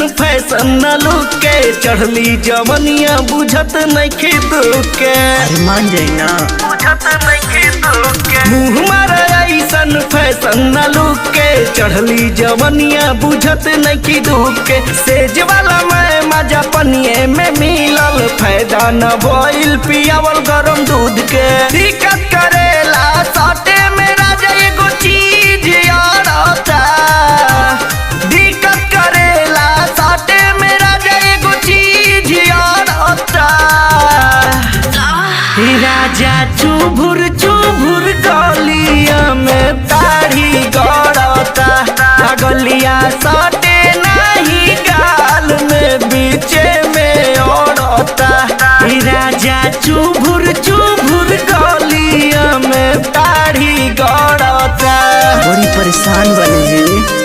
Fashion न look के चढ़ली जवनिया बुझत नइखे दुख के। अरे मान जाई ना बुझत नइखे दुख के। मुँह मारा ऐसन फैशन न लुक के चढ़ली जवनिया बुझत नइखे दुख के। सेज वाला मैं मजा पनिए में मिलल फायदा न भइल पियावल गरम दूध के। दिक्कत करेला साटे में राजा एगो चीज यारता। दिक्कत करेला साटे में राजा एगो चीज यारता। राजा चुभुर चुभुर गलिया में दाढ़ी गड़ता। गलिया साटे नहीं गाल में बीचे में औरता। राजा चुभुर चुभुर गलिया में दाढ़ी गड़ता। बड़ी परेशान बने जी।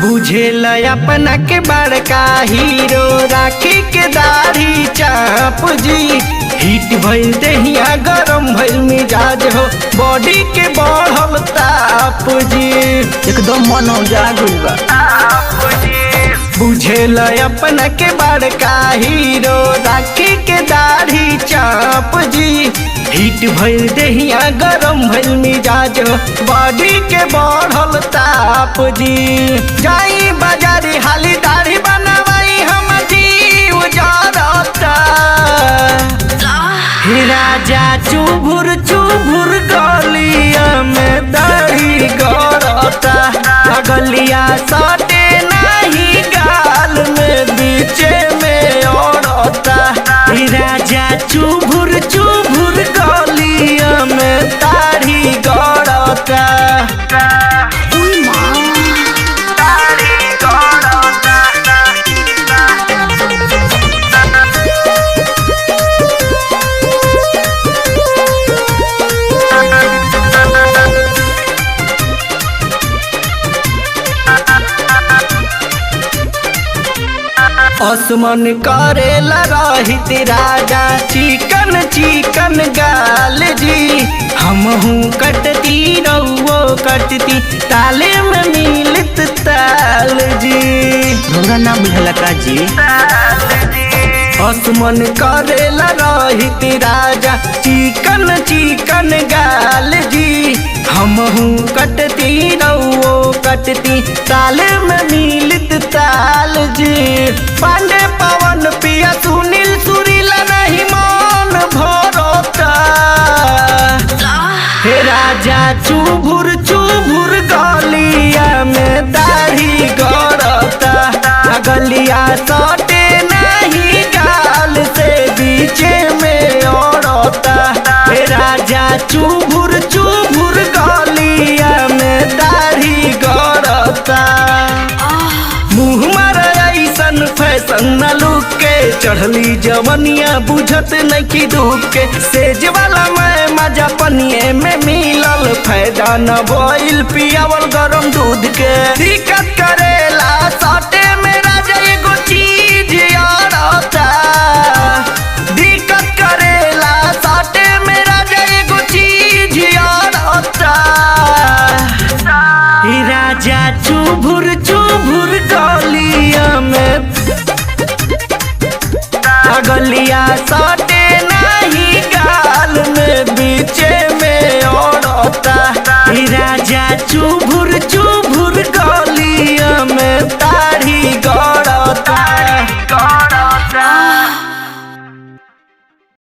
बुझेल अपना के बड़का हीरो राखी के दाढ़ी चाप जी। हिट भइल देहिया गरम भइल मिजाज हो बॉडी के बढ़ल ताप जी। एकदम मन जागुल बा। बुझेल अपना के बड़का हीरो राखी के दाढ़ी चाप जी। हिट भइल देहिया गरम भइल मिजाज हो बॉडी के बढ़ल ताप जी। जाई बाजारी हाली दाढ़ी बनवाई हम जीव जरता। राजा चुभुर चुभुर गलिया में दाढ़ी गड़ता। गलिया सटे नहीं गाल में बीचे में औरता। राजा चुभुर चुभुर गलिया में दाढ़ी गड़ता। आसमान करेला रहित राजा चिकन चिकन गाल जी। हमहू कटती रउओ कटती ताले में मिलत ताल जी। हमरा ना बुझला का जी। आसमान करेला रहित राजा चिकन चिकन गाल जी। हमहू कटती रउओ कटती ताले में मिलत ताल जी। पांडे पवन पिया सुनील सुरीला नहीं मन भरता। हे राजा चुभुर चुभुर गलिया में दाढ़ी गड़ता। गलिया सटे नहीं गाल से बीचे में औरता। हे राजा चुभुर चुभुर गलिया में दाढ़ी गड़ता। मुँह मारा ऐसन फैशन न लुक के चढ़ली जवनिया बुझत नइखे दुख के। सेज वाला मैं मजा पनिए में मिलल फायदा न भइल पियावल गरम दूध के। दिक्कत करेला साटे में राजा एगो चीज